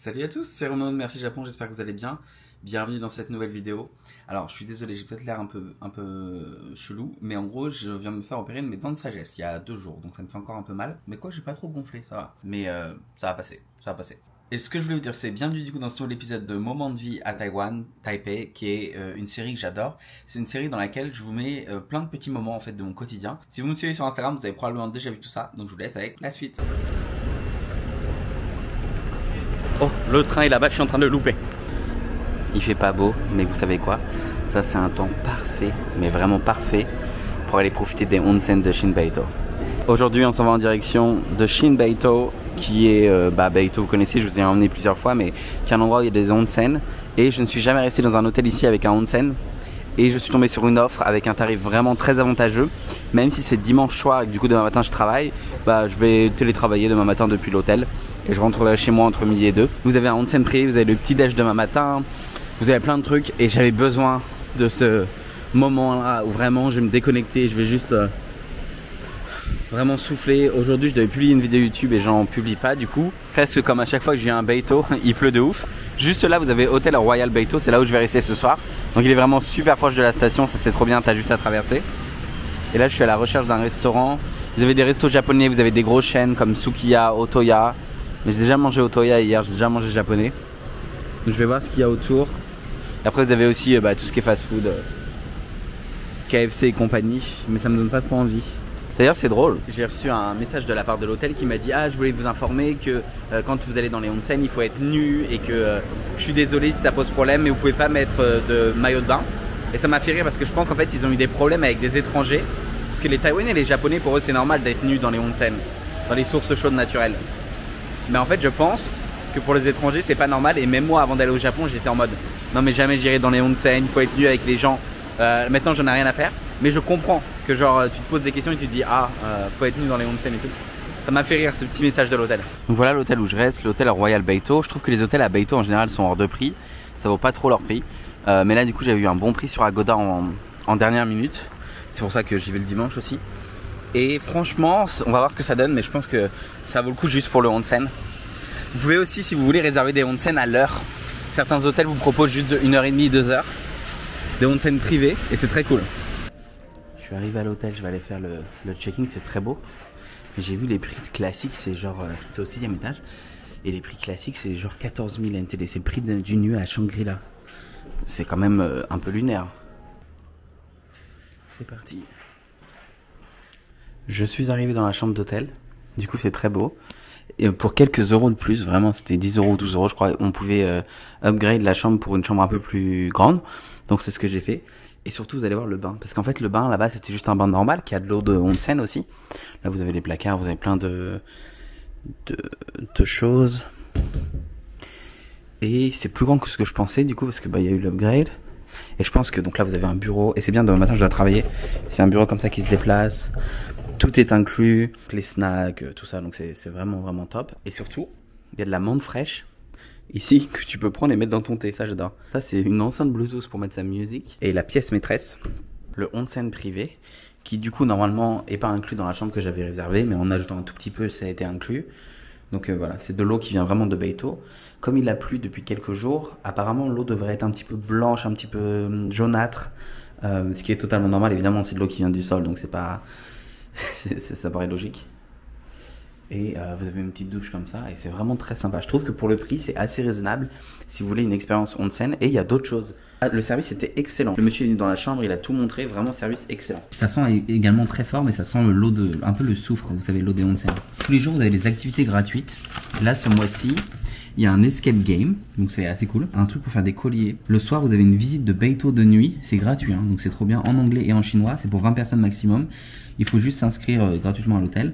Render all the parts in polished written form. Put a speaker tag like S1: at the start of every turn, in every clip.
S1: Salut à tous, c'est Romain de Merci Japon, j'espère que vous allez bien. Bienvenue dans cette nouvelle vidéo. Alors, je suis désolé, j'ai peut-être l'air un peu chelou, mais en gros, je viens de me faire opérer de mes dents de sagesse il y a 2 jours, donc ça me fait encore un peu mal. Mais quoi, j'ai pas trop gonflé, ça va. Mais ça va passer, ça va passer. Et ce que je voulais vous dire, c'est bienvenue du coup dans ce nouvel épisode de Moment de vie à Taïwan, Taipei, qui est une série que j'adore. C'est une série dans laquelle je vous mets plein de petits moments en fait de mon quotidien. Si vous me suivez sur Instagram, vous avez probablement déjà vu tout ça, donc je vous laisse avec la suite. Oh, le train est là-bas, je suis en train de le louper. Il fait pas beau, mais vous savez quoi? Ça c'est un temps parfait, mais vraiment parfait, pour aller profiter des onsen de Shinbeito. Aujourd'hui on s'en va en direction de Shinbeito, qui est, Beito vous connaissez, je vous ai emmené plusieurs fois, mais qui est un endroit où il y a des onsen. Et je ne suis jamais resté dans un hôtel ici avec un onsen. Et je suis tombé sur une offre avec un tarif vraiment très avantageux. Même si c'est dimanche soir et que du coup demain matin je travaille, je vais télétravailler demain matin depuis l'hôtel. Et je rentrerai chez moi entre midi et 2. Vous avez un onsen privé, vous avez le petit déj demain matin, vous avez plein de trucs. Et j'avais besoin de ce moment là où vraiment je vais me déconnecter. Je vais juste vraiment souffler. Aujourd'hui je devais publier une vidéo YouTube et j'en publie pas du coup. Presque comme à chaque fois que je viens à Beito, il pleut de ouf. Juste là vous avez Hôtel Royal Beito, c'est là où je vais rester ce soir. Donc il est vraiment super proche de la station, ça c'est trop bien, t'as juste à traverser. Et là je suis à la recherche d'un restaurant. Vous avez des restos japonais, vous avez des grosses chaînes comme Sukiya, Otoya. Mais j'ai déjà mangé Otoya hier, j'ai déjà mangé japonais. Donc je vais voir ce qu'il y a autour. Et après vous avez aussi tout ce qui est fast food, KFC et compagnie. Mais ça me donne pas trop envie. D'ailleurs c'est drôle, j'ai reçu un message de la part de l'hôtel qui m'a dit: ah, je voulais vous informer que quand vous allez dans les onsen il faut être nu. Et que je suis désolé si ça pose problème, mais vous pouvez pas mettre de maillot de bain. Et ça m'a fait rire parce que je pense qu'en fait ils ont eu des problèmes avec des étrangers. Parce que les Taïwanais et les Japonais, pour eux c'est normal d'être nus dans les onsen, dans les sources chaudes naturelles. Mais en fait je pense que pour les étrangers c'est pas normal. Et même moi avant d'aller au Japon j'étais en mode non mais jamais j'irai dans les onsen, il faut être nu avec les gens. Maintenant j'en ai rien à faire. Mais je comprends que genre tu te poses des questions et tu te dis faut être nu dans les onsen et tout. Ça m'a fait rire ce petit message de l'hôtel. Donc voilà l'hôtel où je reste, l'hôtel Royal Beito. Je trouve que les hôtels à Beito en général sont hors de prix. Ça vaut pas trop leur prix. Mais là du coup j'avais eu un bon prix sur Agoda en dernière minute. C'est pour ça que j'y vais le dimanche aussi. Et franchement, on va voir ce que ça donne, mais je pense que ça vaut le coup juste pour le onsen. Vous pouvez aussi, si vous voulez, réserver des onsen à l'heure. Certains hôtels vous proposent juste 1h30, 2h. Des onsen privés, et c'est très cool. Je suis arrivé à l'hôtel, je vais aller faire le check-in, c'est très beau. J'ai vu les prix classiques, c'est genre, c'est au 6e étage. Et les prix classiques, c'est genre 14 000 NTD. C'est le prix d'une nuit à Shangri-La. C'est quand même un peu lunaire. C'est parti. Je suis arrivé dans la chambre d'hôtel. Du coup c'est très beau. Et pour quelques euros de plus, vraiment c'était 10 euros ou 12 euros je crois, on pouvait upgrade la chambre pour une chambre un peu plus grande. Donc c'est ce que j'ai fait. Et surtout vous allez voir le bain. Parce qu'en fait le bain là-bas c'était juste un bain normal qui a de l'eau de onsen aussi. Là vous avez les placards, vous avez plein de choses. Et c'est plus grand que ce que je pensais du coup parce que il y a eu l'upgrade. Et je pense que donc là vous avez un bureau. Et c'est bien, demain matin je dois travailler. C'est un bureau comme ça qui se déplace. Tout est inclus, les snacks, tout ça, donc c'est vraiment top. Et surtout, il y a de la menthe fraîche ici que tu peux prendre et mettre dans ton thé, ça j'adore. Ça c'est une enceinte Bluetooth pour mettre sa musique. Et la pièce maîtresse, le onsen privé, qui du coup normalement est pas inclus dans la chambre que j'avais réservée, mais en ajoutant un tout petit peu ça a été inclus. Donc voilà, c'est de l'eau qui vient vraiment de Beito. Comme il a plu depuis quelques jours, apparemment l'eau devrait être un petit peu blanche, un petit peu jaunâtre, ce qui est totalement normal. Évidemment c'est de l'eau qui vient du sol, donc c'est pas... ça paraît logique. Et vous avez une petite douche comme ça et c'est vraiment très sympa. Je trouve que pour le prix c'est assez raisonnable si vous voulez une expérience onsen. Et il y a d'autres choses. Le service était excellent. Le monsieur est venu dans la chambre, il a tout montré, vraiment service excellent. Ça sent également très fort, mais ça sent l'eau un peu le soufre, vous savez, l'eau des onsen. Tous les jours vous avez des activités gratuites. Là ce mois-ci il y a un escape game, donc c'est assez cool. Un truc pour faire des colliers. Le soir vous avez une visite de Beito de nuit, c'est gratuit hein, donc c'est trop bien, en anglais et en chinois. C'est pour 20 personnes maximum. Il faut juste s'inscrire gratuitement à l'hôtel.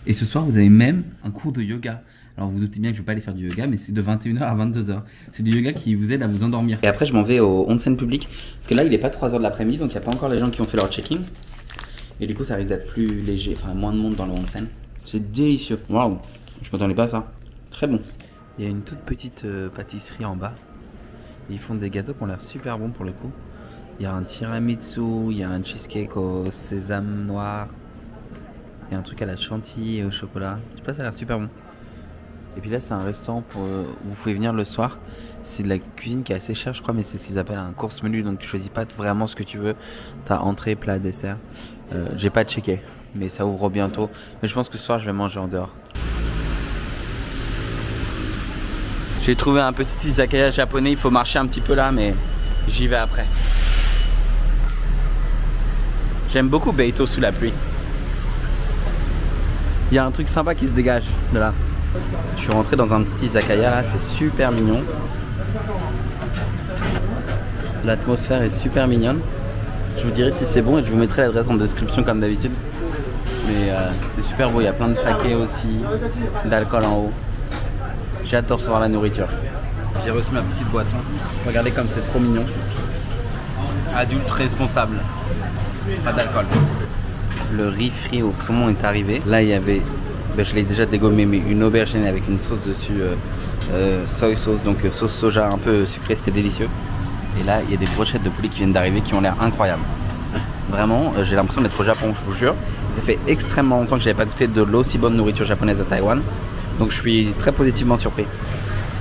S1: Et ce soir vous avez même un cours de yoga. Alors vous doutez bien que je vais pas aller faire du yoga, mais c'est de 21h à 22h. C'est du yoga qui vous aide à vous endormir. Et après je m'en vais au onsen public, parce que là il est pas 3h de l'après-midi, donc il n'y a pas encore les gens qui ont fait leur check-in. Et du coup ça risque d'être plus léger, enfin moins de monde dans le onsen. C'est délicieux, waouh, je m'attendais pas à ça. Très bon. Il y a une toute petite pâtisserie en bas. Ils font des gâteaux qui ont l'air super bons pour le coup. Il y a un tiramisu, il y a un cheesecake au sésame noir. Il y a un truc à la chantilly et au chocolat. Je sais pas, ça a l'air super bon. Et puis là, c'est un restaurant où vous pouvez venir le soir. C'est de la cuisine qui est assez chère, je crois, mais c'est ce qu'ils appellent un course menu. Donc tu choisis pas vraiment ce que tu veux. T'as entrée, plat, dessert. J'ai pas checké, mais ça ouvre bientôt. Mais je pense que ce soir, je vais manger en dehors. J'ai trouvé un petit izakaya japonais. Il faut marcher un petit peu là, mais j'y vais après. J'aime beaucoup Beito sous la pluie. Il y a un truc sympa qui se dégage de là. Je suis rentré dans un petit izakaya là, c'est super mignon. L'atmosphère est super mignonne. Je vous dirai si c'est bon et je vous mettrai l'adresse en description comme d'habitude. Mais c'est super beau, il y a plein de saké aussi, d'alcool en haut. J'adore recevoir la nourriture. J'ai reçu ma petite boisson. Regardez comme c'est trop mignon. Adulte responsable. Pas d'alcool. Le riz frit au saumon est arrivé. Là il y avait, je l'ai déjà dégommé, mais une aubergine avec une sauce dessus, soy sauce, donc sauce soja un peu sucrée, c'était délicieux. Et là il y a des brochettes de poulet qui viennent d'arriver qui ont l'air incroyables. Vraiment, j'ai l'impression d'être au Japon, je vous jure. Ça fait extrêmement longtemps que j'avais pas goûté de l'aussi bonne nourriture japonaise à Taïwan. Donc je suis très positivement surpris.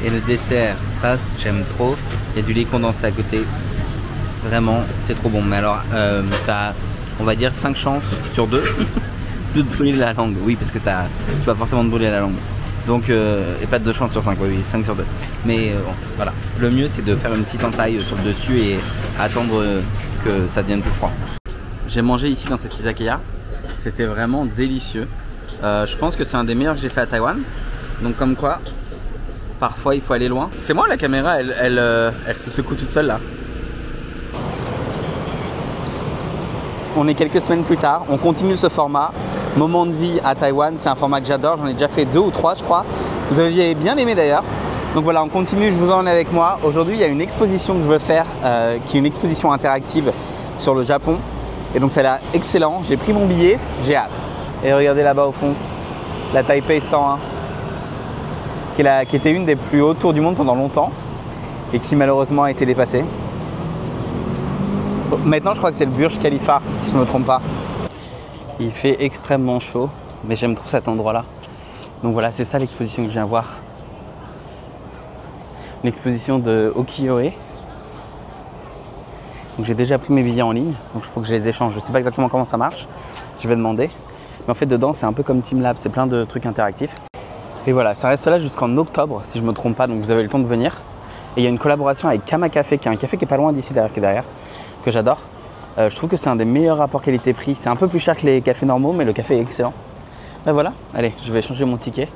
S1: Et le dessert, ça j'aime trop. Il y a du lait condensé à côté. Vraiment, c'est trop bon. Mais alors, t'as, on va dire 5 chances sur 2 de te brûler la langue. Oui, parce que tu vas forcément te brûler la langue. Donc, et pas de 2 chances sur 5, oui, 5 sur 2. Mais voilà, le mieux c'est de faire une petite entaille sur le dessus et attendre que ça devienne plus froid. J'ai mangé ici dans cet izakaya. C'était vraiment délicieux. Je pense que c'est un des meilleurs que j'ai fait à Taïwan. Donc comme quoi, parfois il faut aller loin. C'est moi la caméra, elle se secoue toute seule là. On est quelques semaines plus tard, on continue ce format. Moment de vie à Taïwan, c'est un format que j'adore, j'en ai déjà fait 2 ou 3 je crois. Vous aviez bien aimé d'ailleurs. Donc voilà, on continue, je vous emmène avec moi. Aujourd'hui il y a une exposition que je veux faire, qui est une exposition interactive sur le Japon. Et donc ça a l'air excellent, j'ai pris mon billet, j'ai hâte. Et regardez là-bas au fond, la Taipei 101, qui était une des plus hautes tours du monde pendant longtemps et qui malheureusement a été dépassée. Maintenant je crois que c'est le Burj Khalifa, si je ne me trompe pas. Il fait extrêmement chaud, mais j'aime trop cet endroit-là. Donc voilà, c'est ça l'exposition que je viens voir. Une exposition de ukiyo-e. Donc j'ai déjà pris mes billets en ligne, donc il faut que je les échange. Je ne sais pas exactement comment ça marche, je vais demander. Mais en fait dedans c'est un peu comme TeamLab, c'est plein de trucs interactifs. Et voilà, ça reste là jusqu'en octobre si je ne me trompe pas, donc vous avez le temps de venir. Et il y a une collaboration avec Kama Café, qui est un café qui est pas loin d'ici d'ailleurs, qui est derrière, que j'adore. Je trouve que c'est un des meilleurs rapports qualité-prix. C'est un peu plus cher que les cafés normaux, mais le café est excellent. Ben voilà, allez, je vais changer mon ticket.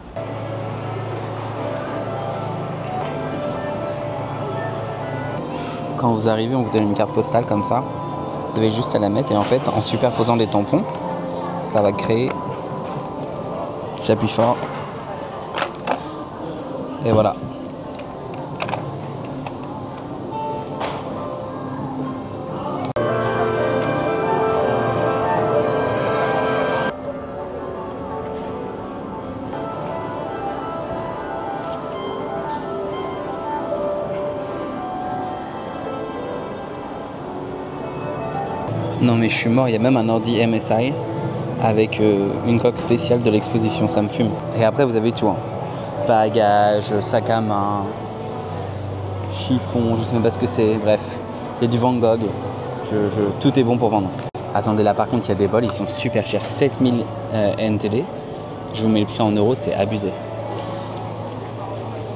S1: Quand vous arrivez, on vous donne une carte postale comme ça. Vous avez juste à la mettre et en fait, en superposant les tampons, ça va créer... J'appuie fort. Et voilà. Non mais je suis mort, il y a même un ordi MSI avec une coque spéciale de l'exposition, ça me fume. Et après vous avez tout, hein. Bagages, sac à main, chiffon, je sais même pas ce que c'est, bref. Il y a du Van Gogh, tout est bon pour vendre. Attendez, là par contre il y a des bols, ils sont super chers, 7000 NTD. Je vous mets le prix en euros, c'est abusé.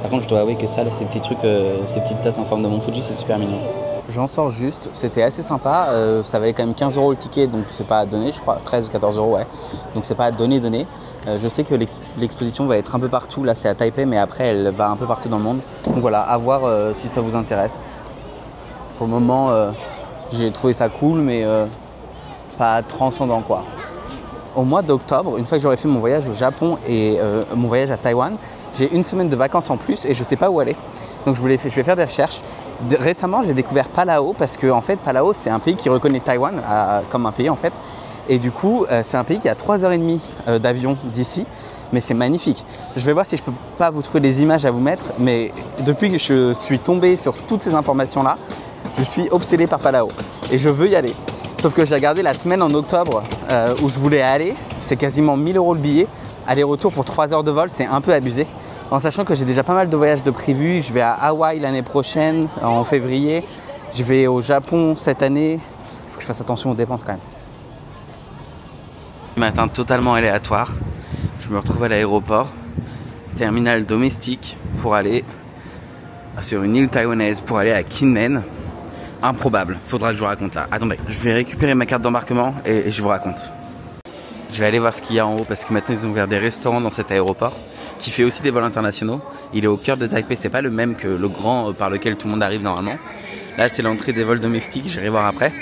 S1: Par contre je dois avouer que ça, là, ces petits trucs, ces petites tasses en forme de Mont Fuji, c'est super mignon. J'en sors juste, c'était assez sympa, ça valait quand même 15 € le ticket, donc c'est pas à donner, je crois, 13 ou 14 €, ouais. Donc c'est pas à donner. Je sais que l'exposition va être un peu partout, là c'est à Taipei, mais après elle va un peu partout dans le monde. Donc voilà, à voir si ça vous intéresse. Pour le moment, j'ai trouvé ça cool, mais pas transcendant quoi. Au mois d'octobre, une fois que j'aurai fait mon voyage au Japon et mon voyage à Taïwan, j'ai une semaine de vacances en plus et je sais pas où aller. Donc je vais faire des recherches. Récemment, j'ai découvert Palau parce que en fait, Palau, c'est un pays qui reconnaît Taïwan comme un pays en fait. Et du coup, c'est un pays qui est à 3h30 d'avion d'ici, mais c'est magnifique. Je vais voir si je peux pas vous trouver des images à vous mettre, mais depuis que je suis tombé sur toutes ces informations-là, je suis obsédé par Palau et je veux y aller. Sauf que j'ai regardé la semaine en octobre où je voulais aller, c'est quasiment 1000 € le billet. Aller-retour pour 3 heures de vol, c'est un peu abusé. En sachant que j'ai déjà pas mal de voyages de prévus. Je vais à Hawaï l'année prochaine, en février. Je vais au Japon cette année. Il faut que je fasse attention aux dépenses quand même. Matin totalement aléatoire. Je me retrouve à l'aéroport, terminal domestique, pour aller sur une île taïwanaise, pour aller à Kinmen. Improbable, faudra que je vous raconte là. Attendez, je vais récupérer ma carte d'embarquement et je vous raconte. Je vais aller voir ce qu'il y a en haut parce que maintenant ils ont ouvert des restaurants dans cet aéroport qui fait aussi des vols internationaux. Il est au cœur de Taipei, c'est pas le même que le grand par lequel tout le monde arrive normalement. Là c'est l'entrée des vols domestiques, j'irai voir après.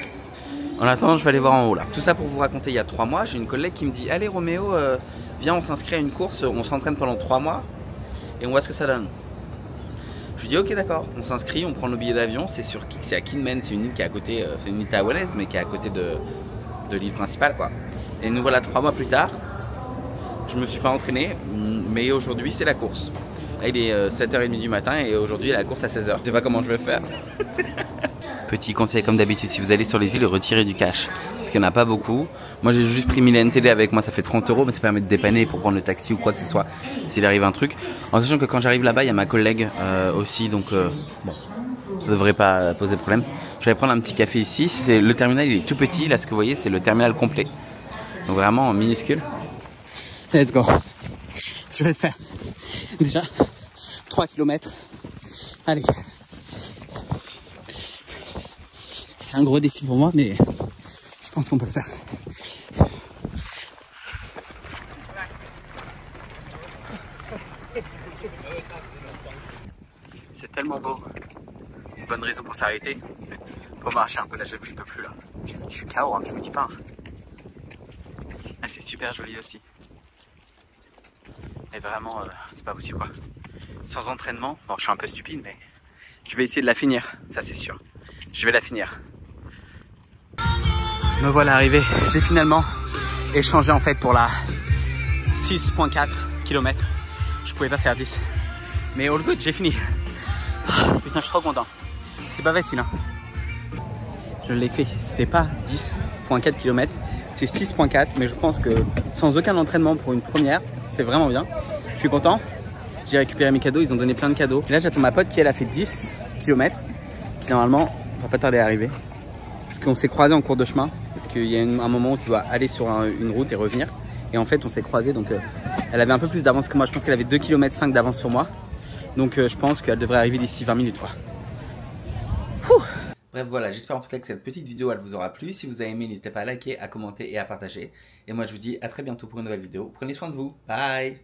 S1: En attendant, je vais aller voir en haut là. Tout ça pour vous raconter, il y a 3 mois, j'ai une collègue qui me dit: allez Roméo, viens on s'inscrit à une course, on s'entraîne pendant 3 mois et on voit ce que ça donne. Je lui dis ok d'accord, on s'inscrit, on prend le billet d'avion, c'est à Kinmen, c'est une île qui est à côté, c'est une île taïwanaise mais qui est à côté de l'île principale quoi. Et nous voilà 3 mois plus tard, je me suis pas entraîné, mais aujourd'hui c'est la course. Là il est 7h30 du matin et aujourd'hui la course à 16h, je sais pas comment je vais faire. Petit conseil comme d'habitude, si vous allez sur les îles, retirez du cash. Parce qu'il n'y en a pas beaucoup. Moi j'ai juste pris 1000 NTD avec moi, ça fait 30 €, mais ça permet de dépanner pour prendre le taxi ou quoi que ce soit s'il arrive un truc. En sachant que quand j'arrive là-bas, il y a ma collègue aussi, donc bon, ça devrait pas poser de problème. Je vais prendre un petit café ici. Le terminal il est tout petit, là ce que vous voyez c'est le terminal complet. Donc vraiment minuscule. Let's go. Je vais le faire. Déjà 3 km. Allez. C'est un gros défi pour moi, mais je pense qu'on peut le faire. C'est tellement beau. Une bonne raison pour s'arrêter. Pour marcher un peu, là j'avoue je peux plus là. Je suis KO, hein, je vous dis pas. Ah, c'est super joli aussi. Et vraiment, c'est pas possible quoi. Sans entraînement, bon je suis un peu stupide, mais je vais essayer de la finir, ça c'est sûr. Je vais la finir. Me voilà arrivé, j'ai finalement échangé en fait pour la 6.4 km. Je pouvais pas faire 10. Mais all good, j'ai fini. Putain, je suis trop content. C'est pas facile hein. Je l'ai fait, c'était pas 10.4 km, c'était 6.4, mais je pense que sans aucun entraînement pour une première, c'est vraiment bien. Je suis content. J'ai récupéré mes cadeaux, ils ont donné plein de cadeaux. Et là j'attends ma pote qui elle a fait 10 km, qui normalement va pas tarder à arriver. Parce qu'on s'est croisés en cours de chemin. Parce qu'il y a un moment où tu dois aller sur une route et revenir. Et en fait on s'est croisés, donc elle avait un peu plus d'avance que moi. Je pense qu'elle avait 2,5 km d'avance sur moi. Donc je pense qu'elle devrait arriver d'ici 20 minutes quoi. Bref voilà, j'espère en tout cas que cette petite vidéo elle vous aura plu. Si vous avez aimé, n'hésitez pas à liker, à commenter et à partager. Et moi je vous dis à très bientôt pour une nouvelle vidéo. Prenez soin de vous, bye.